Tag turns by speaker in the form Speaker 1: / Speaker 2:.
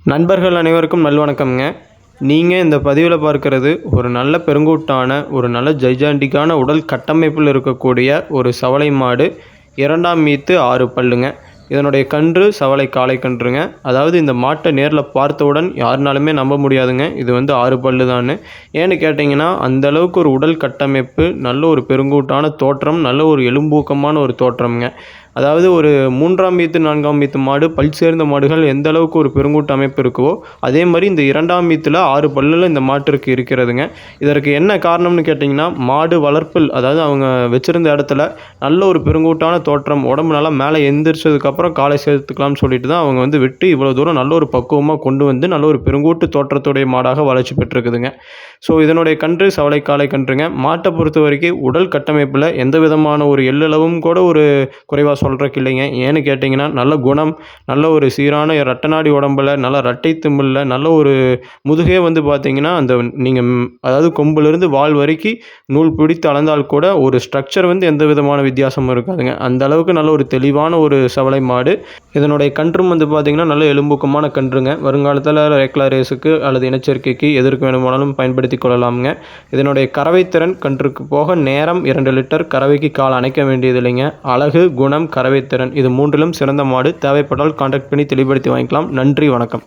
Speaker 1: நண்பர்கள் அனைவருக்கும் நல்வணக்கம்ங்க. நீங்கள் இந்த பதிவில் பார்க்குறது ஒரு நல்ல பெருங்கூட்டான ஒரு நல்ல ஜைஜாண்டிக்கான உடல் கட்டமைப்பில் இருக்கக்கூடிய ஒரு சவலை மாடு. 2ஆம் ஈத்து 6 பல்லுங்க. இதனுடைய கன்று சவலை காளை கன்றுங்க. அதாவது இந்த மாட்டை நேரில் பார்த்தவுடன் யாருனாலுமே நம்ப முடியாதுங்க இது 6 பல்லு தான்னு. ஏன்னு கேட்டிங்கன்னா அந்தளவுக்கு ஒரு உடல் கட்டமைப்பு, நல்ல ஒரு பெருங்கூட்டான தோற்றம், நல்ல ஒரு எலும்பூக்கமான ஒரு தோற்றம்ங்க. அதாவது ஒரு 3ஆம் ஈத்து 4ஆம் ஈத்து மாடு பல் சேர்ந்த மாடுகள் எந்த அளவுக்கு ஒரு பெருங்கூட்டு அமைப்பு இருக்கோ அதே மாதிரி இந்த 2ஆம் ஈத்தில் 6 பல்லில் இந்த மாட்டிற்கு இருக்கிறதுங்க. இதற்கு என்ன காரணம்னு கேட்டிங்கன்னா மாடு வளர்ப்பில், அதாவது அவங்க வச்சுருந்த இடத்துல நல்ல ஒரு பெருங்கூட்டான தோற்றம், உடம்பு நல்லா மேலே எந்திரிச்சதுக்கப்புறம் காலை சேர்த்துக்கலாம்னு சொல்லிட்டு தான் அவங்க விட்டு இவ்வளோ தூரம் நல்ல ஒரு பக்குவமாக கொண்டு வந்து நல்ல ஒரு பெருங்கூட்டு தோற்றத்துடைய மாடாக வளர்ச்சி பெற்றிருக்குதுங்க. ஸோ இதனுடைய கன்று சவலை காளை கன்றுங்க. மாட்டை பொறுத்த வரைக்கும் உடல் கட்டமைப்பில் எந்த விதமான ஒரு எள்ளளவும் கூட ஒரு குறைவாக சொல்கிறக்கு இல்லைங்க. ஏன்னு கேட்டிங்கன்னா நல்ல குணம், நல்ல ஒரு சீரான இரட்டை உடம்பில், நல்ல இரட்டை திமிழில், நல்ல ஒரு முதுகே பார்த்திங்கன்னா அந்த நீங்கள் அதாவது கொம்பிலிருந்து வால் வரைக்கும் நூல் பிடித்து அளந்தால் கூட ஒரு ஸ்ட்ரக்சர் எந்த விதமான வித்தியாசமும் இருக்காதுங்க. அந்த அளவுக்கு நல்ல ஒரு தெளிவான ஒரு சவலை மாடு. இதனுடைய கன்றும் பார்த்திங்கன்னா நல்ல எலும்பூக்கமான கன்றுங்க. வருங்காலத்தில் ரேக்லா ரேஸுக்கு அல்லது இனச்சேர்க்கைக்கு எதற்கு வேணுமானாலும் பயன்படுத்தி கொள்ளலாமுங்க. இதனுடைய கறவைத்திறன் கன்றுக்கு போக நேரம் 2 லிட்டர், கறவைக்கு கால் அணைக்க வேண்டியது இல்லைங்க. அழகு, குணம், கறவைத்திறன் இது 3லும் சிறந்த மாடு. தேவைப்பட்டால் கான்டாக்ட் பண்ணி தெளிவுபடுத்தி வாங்கிக்கலாம். நன்றி, வணக்கம்.